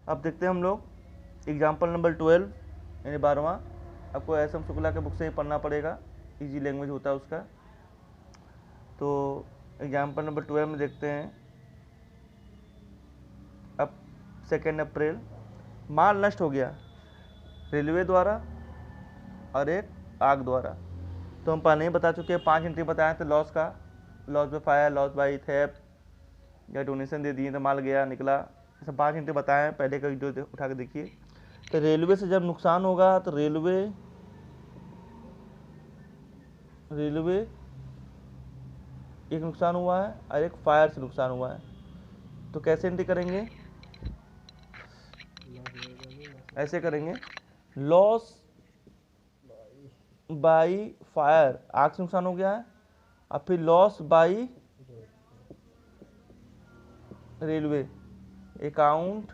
अब देखते हैं हम लोग एग्जाम्पल नंबर 12 यानी 12वां। आपको एस.एम. शुक्ला के बुक से ही पढ़ना पड़ेगा, इजी लैंग्वेज होता है उसका। तो एग्जाम्पल नंबर 12 में देखते हैं। अब 2 अप्रैल, माल नष्ट हो गया रेलवे द्वारा और एक आग द्वारा। तो हम पहले ही बता चुके हैं, 5 एंट्री बताए थे लॉस का, loss by fire, loss by theft, या डोनेशन दे दिए तो माल गया निकला, सब 5 एंट्री बताए हैं। पहले का वीडियो उठा के देखिए। तो रेलवे से जब नुकसान होगा तो रेलवे एक नुकसान हुआ है और एक फायर से नुकसान हुआ है। तो कैसे एंट्री करेंगे, ऐसे करेंगे, लॉस बाई फायर, आग से नुकसान हो गया है, और फिर loss by railway, account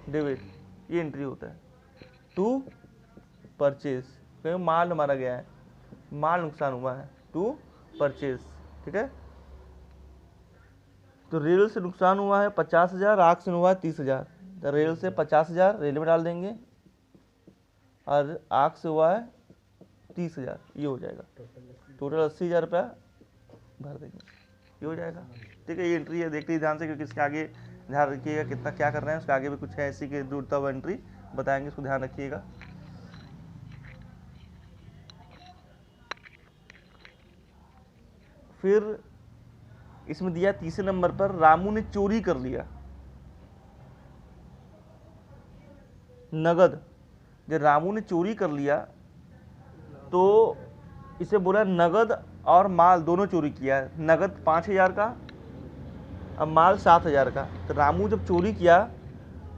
debit, ये एंट्री होता है। टू परचेज, क्योंकि माल मारा गया है, माल नुकसान हुआ है, टू परचेज। ठीक है। तो रेल से नुकसान हुआ है 50,000, आग से हुआ है 30,000। तो रेल से 50,000 रेल में डाल देंगे और आग से हुआ है 30,000, ये हो जाएगा। टोटल 80,000 रुपया भर देंगे, ये हो जाएगा। ठीक है, ये एंट्री है, देखते ही ध्यान से, क्योंकि इसके आगे ध्यान रखिएगा कितना क्या कर रहे हैं। उसके आगे भी कुछ है ऐसी की दूरता हुआ एंट्री बताएंगे, उसको ध्यान रखिएगा। फिर इसमें दिया तीसरे नंबर पर, रामू ने चोरी कर लिया नगद। जब रामू ने चोरी कर लिया तो इसे बोला नगद और माल दोनों चोरी किया है। नगद 5,000 का, अब माल 7,000 का। तो रामू जब चोरी किया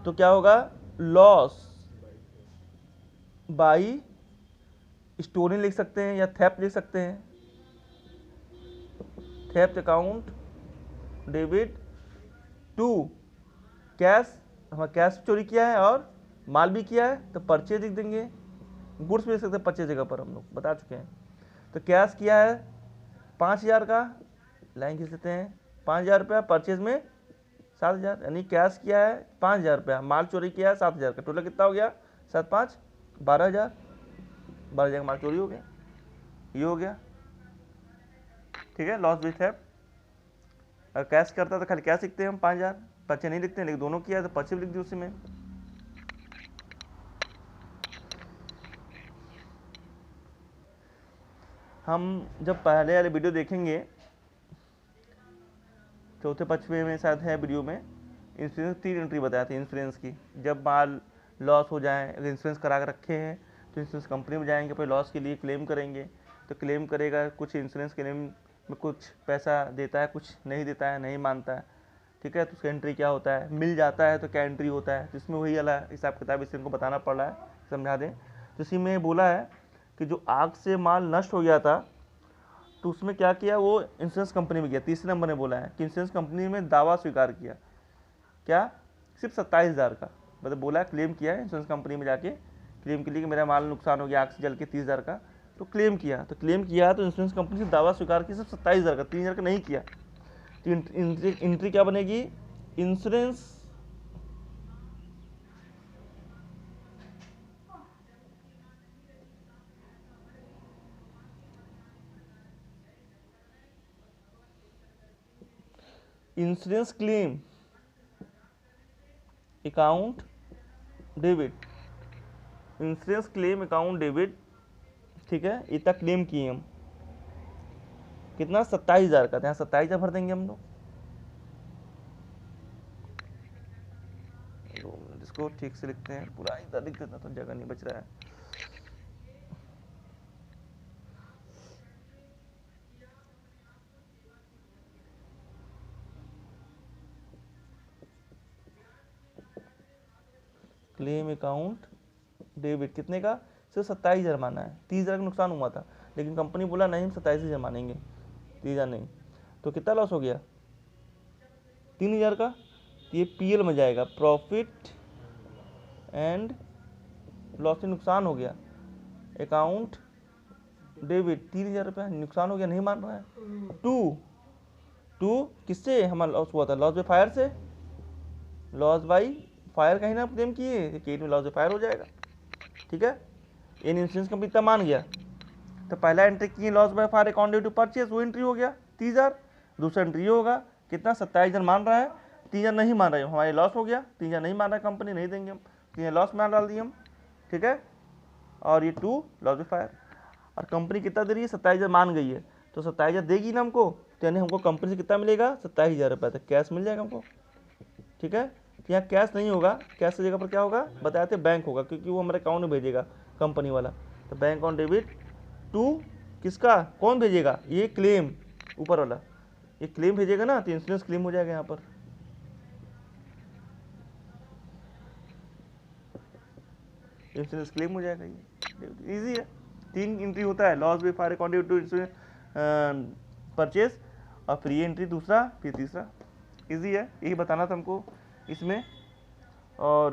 तो क्या होगा, लॉस बाई स्टोरिंग लिख सकते हैं या थेफ्ट लिख सकते हैं। Theft account debit to cash, हमारा कैश चोरी किया है और माल भी किया है, तो परचेज लिख देंगे। गुड्स भी लिख सकते हैं परचेज जगह पर, हम लोग बता चुके हैं। तो कैश किया है 5,000 का, लाइन खींच लेते हैं, 5,000 रुपया, परचेज में 7,000, यानी कैश किया है 5,000 रुपया, माल चोरी किया है 7,000 का, टोटल कितना हो गया, 7 5 12,000। 12,000 का माल चोरी हो गया, ये हो गया। ठीक है, लॉस विथ थेफ्ट। अगर कैश करता तो खाली कैश लिखते हैं हम 5,000, परचेज नहीं लिखते हैं, लेकिन दोनों किया है तो परचेज लिख दी उसी में। हम जब पहले वाले वीडियो देखेंगे, चौथे पक्षवे में शायद है वीडियो में, इंश्योरेंस 3 एंट्री बताया था इंश्योरेंस की। जब माल लॉस हो जाए, अगर इंश्योरेंस करा कर रखे हैं तो इंश्योरेंस कंपनी में जाएंगे, फिर लॉस के लिए क्लेम करेंगे। तो क्लेम करेगा, कुछ इंश्योरेंस क्लेम में कुछ पैसा देता है, कुछ नहीं देता है, नहीं मानता है। ठीक है, तो उसका एंट्री क्या होता है, मिल जाता है तो क्या एंट्री होता है। तो इसमें वही वाला हिसाब किताब इससे इनको बताना पड़ रहा है, समझा दें। तो इसी में बोला है कि जो आग से माल नष्ट हो गया था तो उसमें क्या किया, वो इंश्योरेंस कंपनी में गया। तीसरे नंबर ने बोला है कि इंश्योरेंस कंपनी में दावा स्वीकार किया, क्या, सिर्फ 27,000 का, मतलब बोला क्लेम किया है इंश्योरेंस कंपनी में जाके, क्लेम के लिए कि मेरा माल नुकसान हो गया आग से जल के 30,000 का, तो क्लेम किया। तो क्लेम किया तो इंश्योरेंस कंपनी से दावा स्वीकार किया सिर्फ 27,000 का, 3,000 का नहीं किया। तो एंट्री क्या बनेगी, insurance insurance claim account debit, insurance claim account debit. ठीक है, इतना क्लेम किए हम, कितना, 27,000 का। यहाँ 27,000 भर देंगे हम लोग। इसको ठीक से लिखते हैं, पूरा इधर लिख देता तो जगह नहीं बच रहा है। क्लेम अकाउंट डेबिट कितने का, सिर्फ 27,000 माना है। 30,000 का नुकसान हुआ था, लेकिन कंपनी बोला नहीं हम 27,000 मानेंगे, 30,000 नहीं। तो कितना लॉस हो गया, 3,000 का। तो ये पीएल में जाएगा, प्रॉफिट एंड लॉस से नुकसान हो गया, अकाउंट डेबिट 3,000 रुपया नुकसान हो गया, नहीं मान रहा है। टू किससे हमारा लॉस हुआ था, लॉस बाय फायर से, लॉस बाई फायर कहीं ना क्लेम किए, केस में लॉस बाई फायर हो जाएगा। ठीक है, इन इंश्योरेंस कंपनी इतना मान गया, तो पहला एंट्री किए loss by fire account due to purchase, वो एंट्री हो गया 30,000। दूसरा एंट्री ये होगा कितना, 27,000 मान रहा है, 3,000 नहीं मान रहे, हमारे लॉस हो गया, 3,000 नहीं मान रहा है कंपनी, नहीं देंगे हम, 3,000 लॉस में डाल दिए हम। ठीक है, और ये 2 लॉस बाय फायर, और कंपनी कितना दे रही है, 27,000 मान गई है, तो 27,000 देगी ना हमको, तो यानी हमको कंपनी से कितना मिलेगा, 27,000 रुपये तक कैश मिल जाएगा हमको। ठीक है, तो यहाँ कैश नहीं होगा, कैश की जगह पर क्या होगा बताए थे, बैंक होगा, क्योंकि वो हमारे अकाउंट में भेजेगा कंपनी वाला। तो बैंक ऑन डेबिट टू किसका, कौन भेजेगा, ये क्लेम ऊपर वाला, ये क्लेम भेजेगा ना, तो इंश्योरेंस क्लेम हो जाएगा यहाँ पर। इंश्योरेंस क्लेम हो जाएगा, ये इजी है। 3 एंट्री होता है, loss by fire account due to insurance purchase, और फिर ये एंट्री दूसरा, फिर तीसरा। इजी है, यही बताना था हमको इसमें। और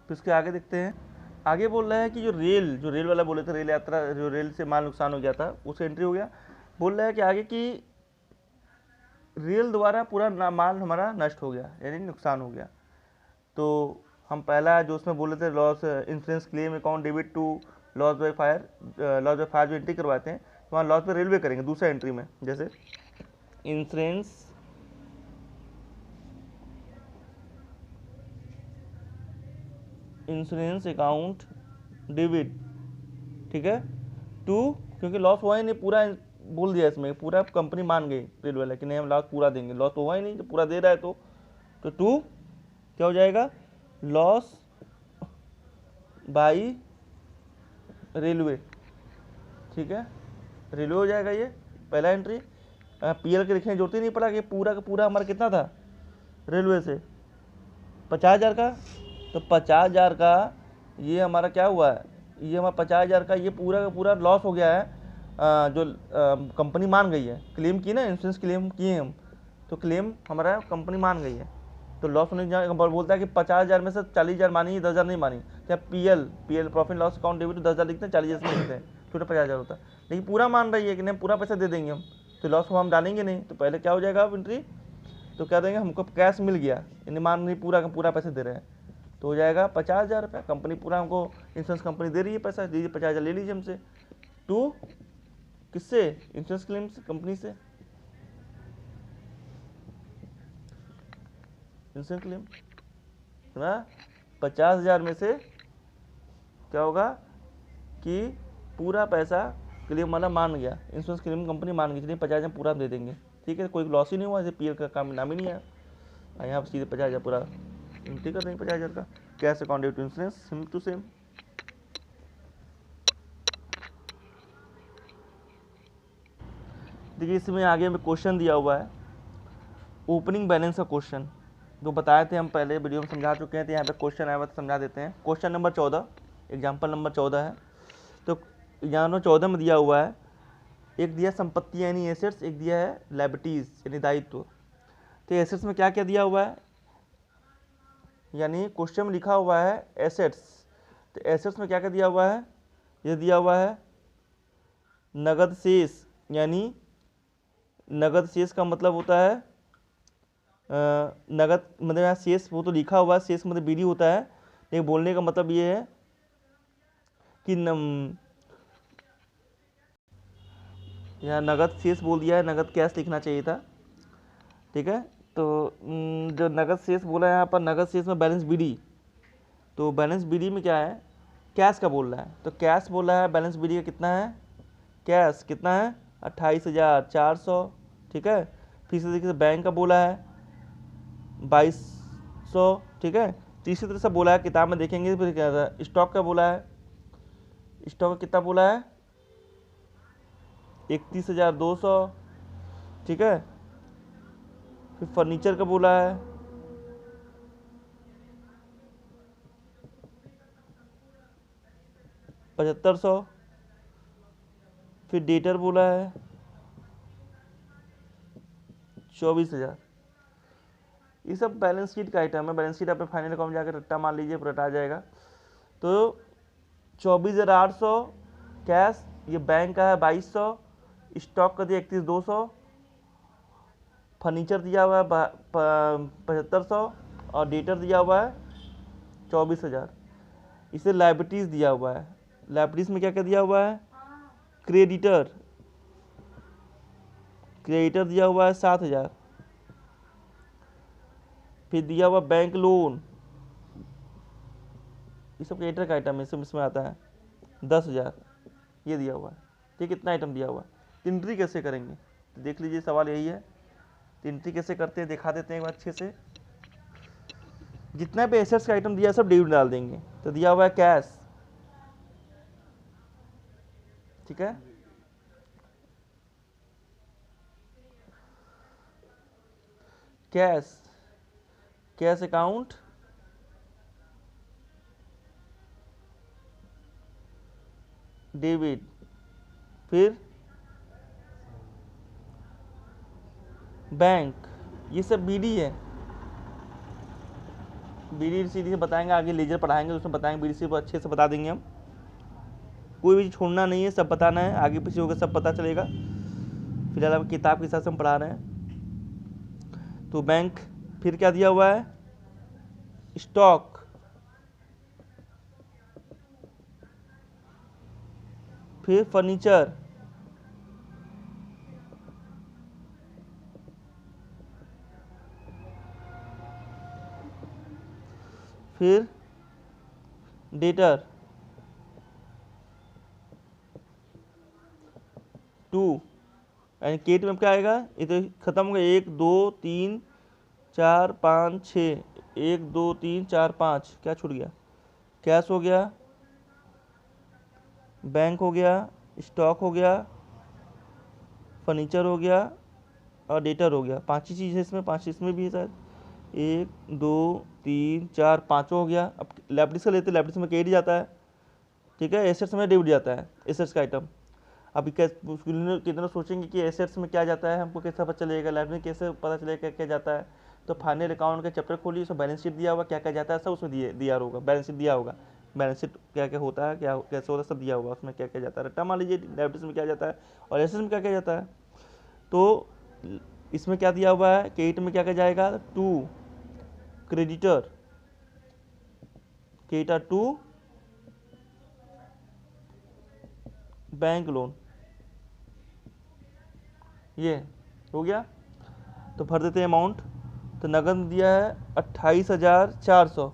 फिर इसके आगे देखते हैं, आगे बोल रहा है कि जो रेल वाला बोले थे, रेल यात्रा, जो रेल से माल नुकसान हो गया था, उसका एंट्री हो गया। बोल रहा है कि आगे की रेल द्वारा पूरा माल हमारा नष्ट हो गया, यानी नुकसान हो गया। तो हम पहला जो उसमें बोले थे, loss insurance claim account debit to loss by fire, जो एंट्री करवाते हैं, तो वहाँ लॉस बाय रेलवे करेंगे दूसरा एंट्री में, जैसे इंश्योरेंस अकाउंट डेबिट, ठीक है, टू, क्योंकि लॉस हुआ ही नहीं, पूरा बोल दिया इसमें, पूरा कंपनी मान गई रेल वाला कि नहीं हम लॉस पूरा देंगे, लॉस तो हुआ ही नहीं, तो पूरा दे रहा है, तो टू क्या हो जाएगा, लॉस बाई रेलवे। ठीक है, रेलवे हो जाएगा ये पहला एंट्री। पीएल के लिखने की जरूरत ही नहीं पड़ा कि पूरा का पूरा हमारा कितना था रेलवे से, 50,000 का, तो 50,000 का ये हमारा क्या हुआ है, ये हमारा 50,000 का ये पूरा का पूरा लॉस हो गया है, जो कंपनी मान गई है, क्लेम की ना, इंश्योरेंस क्लेम किए हम, तो क्लेम हमारा कंपनी मान गई है, तो लॉस होने की बोलता है कि 50,000 में से 40,000 मानी, 10,000 नहीं मानी, क्या PL profit loss account debit 10,000 लिखते हैं, 40,000 में लिखते हैं, छोटा 50,000 होता है, लेकिन पूरा मान रही है कि नहीं पूरा पैसा दे देंगे हम, तो लॉस को हम डालेंगे नहीं, तो पहले क्या हो जाएगा अब एंट्री, तो क्या देंगे, हमको कैश मिल गया, इन्हें मान नहीं पूरा का पूरा पैसे दे रहे हैं, तो हो जाएगा 50,000 रुपये, कंपनी पूरा हमको इंश्योरेंस कंपनी दे रही है पैसा, दीजिए 50,000 ले लीजिए हमसे, टू किससे, इंश्योरेंस क्लेम कंपनी से, इंश्योरेंस क्लेम ना, 50,000 में से क्या होगा कि पूरा पैसा क्लेम वाला मान गया, इंश्योरेंस क्लेम कंपनी मान गई, चलिए 50,000 पूरा दे देंगे। ठीक है, कोई लॉस ही नहीं हुआ, जैसे पीएल का काम नाम ही नहीं आया, यहाँ पर सीधे 50,000 पूरा एंट्री कर देंगे 50,000 का, cash account due to insurance, same to same. देखिए इसमें आगे में क्वेश्चन दिया हुआ है, ओपनिंग बैलेंस का क्वेश्चन, जो बताए थे हम पहले वीडियो में समझा चुके हैं, तो यहाँ पे क्वेश्चन आया हुआ तो समझा देते हैं। क्वेश्चन नंबर 14, एग्जाम्पल नंबर 14 है, तो यहाँ नंबर 14 में दिया हुआ है, एक दिया संपत्ति यानी एसेट्स, एक दिया है लायबिलिटीज यानी दायित्व। तो एसेट्स में क्या क्या दिया हुआ है, यानी क्वेश्चन में लिखा हुआ है एसेट्स, तो एसेट्स में क्या क्या दिया हुआ है, ये दिया हुआ है नगद शेष, यानी नगद शेष का मतलब होता है नगद मतलब यहाँ शेष वो तो लिखा हुआ है, शेष मतलब बीडी होता है, लेकिन बोलने का मतलब ये है कि यहाँ नगद शेष बोल दिया है, नगद कैश लिखना चाहिए था। ठीक है, तो जो नगद शेष बोला है यहाँ पर, नगद शेष में बैलेंस बीडी, तो बैलेंस बीडी में क्या है, कैश का बोल रहा है, तो कैश बोल रहा है, बैलेंस बीडी का कितना है, कैश कितना है 28,400। ठीक है, फिर इसी तरीके से बैंक का बोला है 2,200। ठीक है, तो इसी तरह से बोला है, किताब में देखेंगे फिर क्या है, स्टॉक का बोला है, स्टॉक का कितना बोला है 31,200। ठीक है, फिर फर्नीचर का बोला है 7,500, फिर डेटर बोला है 24,000। ये सब बैलेंस शीट का आइटम है, बैलेंस शीट अपने फाइनल अकाउंट जाकर रट्टा मान लीजिए, रटा जाएगा। तो 24,800 कैश, ये बैंक का है 2,200, स्टॉक का दिया 31,200, फर्नीचर दिया हुआ है 7500 और डेटर दिया हुआ है 24,000। इसे लाइबिलिटीज दिया हुआ है, लाइबिलिटीज में क्या क्या दिया हुआ है, क्रेडिटर दिया हुआ है 7,000। फिर दिया हुआ बैंक लोन, ये सब क्रेडिटर का आइटम है, सब इसमें आता है 10,000, ये दिया हुआ है। ठीक, इतना आइटम दिया हुआ है। एंट्री कैसे करेंगे तो देख लीजिए, सवाल यही है। तो एंट्री कैसे करते हैं दिखा देते हैं एक बार अच्छे से। जितना भी एसेट्स का आइटम दिया है सब डेबिट डाल देंगे। तो दिया हुआ है कैश, ठीक है, कैश अकाउंट, डेबिट। फिर बैंक, ये सब बीडी है। बीडी सीधी से बताएंगे, आगे लेजर पढ़ाएंगे उसमें बताएंगे, बीडी को अच्छे से बता देंगे हम। कोई भी छोड़ना नहीं है, सब बताना है, आगे पीछे होगा सब पता चलेगा। फिलहाल अब किताब के हिसाब से हम पढ़ा रहे हैं। तो बैंक, फिर क्या दिया हुआ है, स्टॉक, फिर फर्नीचर, फिर डेटर 2, यानी केट में क्या आएगा, ये तो खत्म हो गया, 1 2 3 4 5 6, 1 2 3 4 5, क्या छूट गया, कैश हो गया, बैंक हो गया, स्टॉक हो गया, फर्नीचर हो गया और डेटर हो गया। 5 ही चीज़ है इसमें, 5 इसमें भी है शायद, 1 2 3 4 5 हो गया। अब लाइबिलिटीज का लेते हैं, लाइबिलिटीज में क्रेडिट जाता है, ठीक है, एसेट्स में डेबिट जाता है, एसेट्स का आइटम। अभी कितना सोचेंगे कि एसेट्स में क्या जाता है, हमको कैसे पता चलेगा, लाइबिलिटी कैसे पता चलेगा क्या क्या जाता है। तो फाइनल अकाउंट का चैप्टर खोलिए, उसमें बैलेंस शीट दिया हुआ, क्या क्या जाता है सब उसमें दिया होगा, बैलेंस शीट दिया होगा, बैलेंस शीट क्या क्या होता है, क्या कैसे होता है सब दिया होगा, उसमें क्या क्या जाता है। रट्टा मान लीजिए लाइबिलिटीज में क्या जाता है और एसेट्स में क्या क्या जाता है। तो इसमें क्या दिया हुआ है, क्रेडिट में क्या क्या जाएगा, 2 क्रेडिटर 2 बैंक लोन, ये हो गया। तो भर देते हैं अमाउंट। तो नगद दिया है 28,400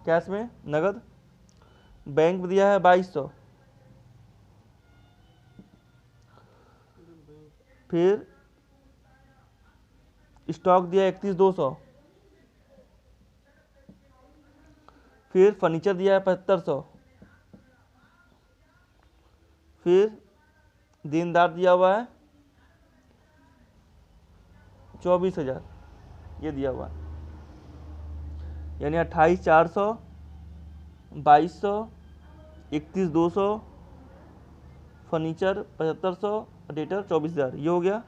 कैश में नगद, बैंक में दिया है 2200, फिर स्टॉक दिया 31,200, फिर फर्नीचर दिया है 7500, फिर देनदार दिया हुआ है 24,000, ये दिया हुआ है, यानी 28,400, 2200, 31,200, फर्नीचर 7500, डेटर 24,000, ये हो गया।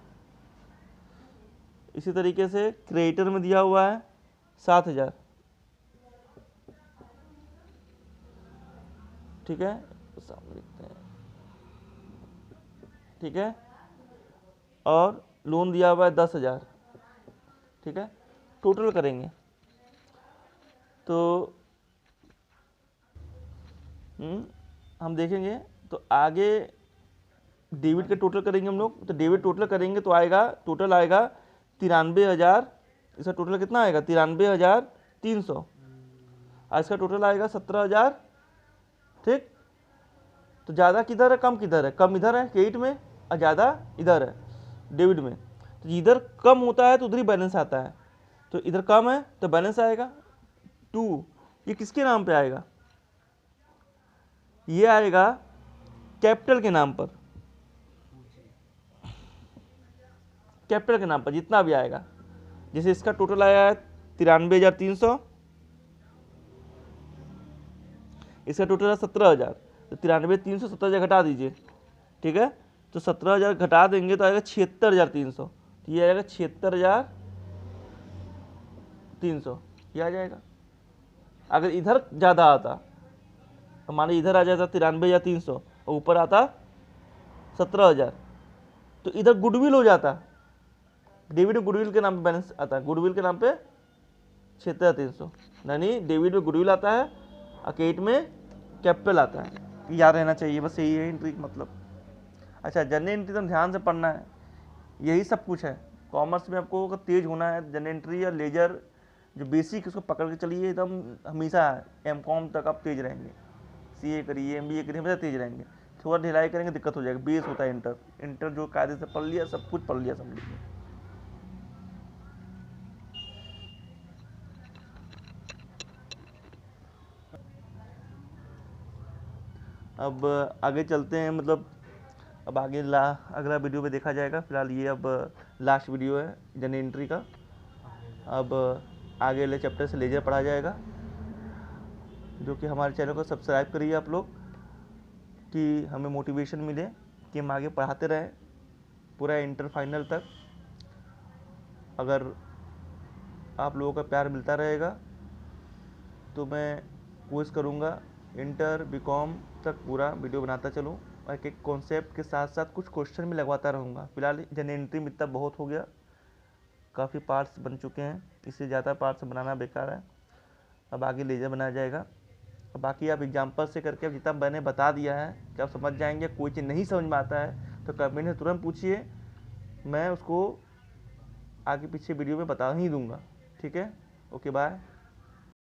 इसी तरीके से क्रेडिटर में दिया हुआ है 7,000, ठीक है, सामने लिखते हैं, ठीक है, और लोन दिया हुआ है 10,000, ठीक है। टोटल करेंगे तो हम देखेंगे, तो आगे डेबिट का टोटल करेंगे हम लोग। तो डेबिट टोटल करेंगे तो आएगा, टोटल आएगा 93,000, इसका टोटल कितना आएगा 93,300, और इसका टोटल आएगा 17,000, ठीक। तो ज़्यादा किधर है, कम किधर है, कम इधर है क्रेडिट में और ज़्यादा इधर है डेबिट में। तो इधर कम होता है तो उधर ही बैलेंस आता है, तो इधर कम है तो बैलेंस आएगा 2। ये किसके नाम पे आएगा, ये आएगा कैपिटल के नाम पर, कैपिटल के नाम पर जितना भी आएगा। जैसे इसका टोटल आया है 93,300, इसका टोटल है 17,000, तो 93,300 17,000 घटा दीजिए, ठीक है। तो 17,000 घटा देंगे तो आएगा 76,300, तो ये आएगा 76,300, ये आ जाएगा। अगर इधर ज़्यादा आता, मान लीजिए इधर आ जाता 93,300 और ऊपर आता 17,000, तो इधर गुडविल हो जाता, डेबिट में गुडविल के नाम पे बैलेंस आता है, गुडविल के नाम पे 76,300, यानी डेबिट में गुडविल आता है, क्रेडिट में कैपिटल आता है। याद रहना चाहिए, बस यही है एंट्री मतलब। अच्छा, जनरल एंट्री तो ध्यान से पढ़ना है, यही सब कुछ है। कॉमर्स में आपको अगर तेज होना है, जनरल एंट्री या लेजर जो बेसिक उसको पकड़ के चलिए, एकदम हमेशा एमकॉम तक आप तेज रहेंगे। सीए करिए, एमबीए करिए, हमेशा तेज रहेंगे। थोड़ा ढिलाई करेंगे दिक्कत हो जाएगी। बेस होता है इंटर, इंटर जो कायदे से पढ़ लिया, सब कुछ पढ़ लिया समझ लीजिए। अब आगे चलते हैं, मतलब अब आगे अगला वीडियो में देखा जाएगा। फिलहाल ये अब लास्ट वीडियो है जनरल एंट्री का। अब आगे वाले चैप्टर से लेजर पढ़ा जाएगा, जो कि हमारे चैनल को सब्सक्राइब करिए आप लोग, कि हमें मोटिवेशन मिले कि हम आगे पढ़ाते रहें पूरा इंटर फाइनल तक। अगर आप लोगों का प्यार मिलता रहेगा तो मैं कोशिश करूँगा इंटर बीकॉम तक पूरा वीडियो बनाता चलूँ, और एक कॉन्सेप्ट के साथ साथ कुछ क्वेश्चन भी लगवाता रहूँगा। फिलहाल जनरल एंट्री में इतना बहुत हो गया, काफ़ी पार्ट्स बन चुके हैं, इससे ज़्यादा पार्ट्स बनाना बेकार है। अब आगे लेजर बनाया जाएगा। अब बाकी आप एग्जाम्पल से करके, अब जितना मैंने बता दिया है कि आप समझ जाएंगे। कोई चीज़ नहीं समझ में आता है तो कमेंट में तुरंत पूछिए, मैं उसको आगे पीछे वीडियो में बता ही दूंगा। ठीक है, ओके बाय।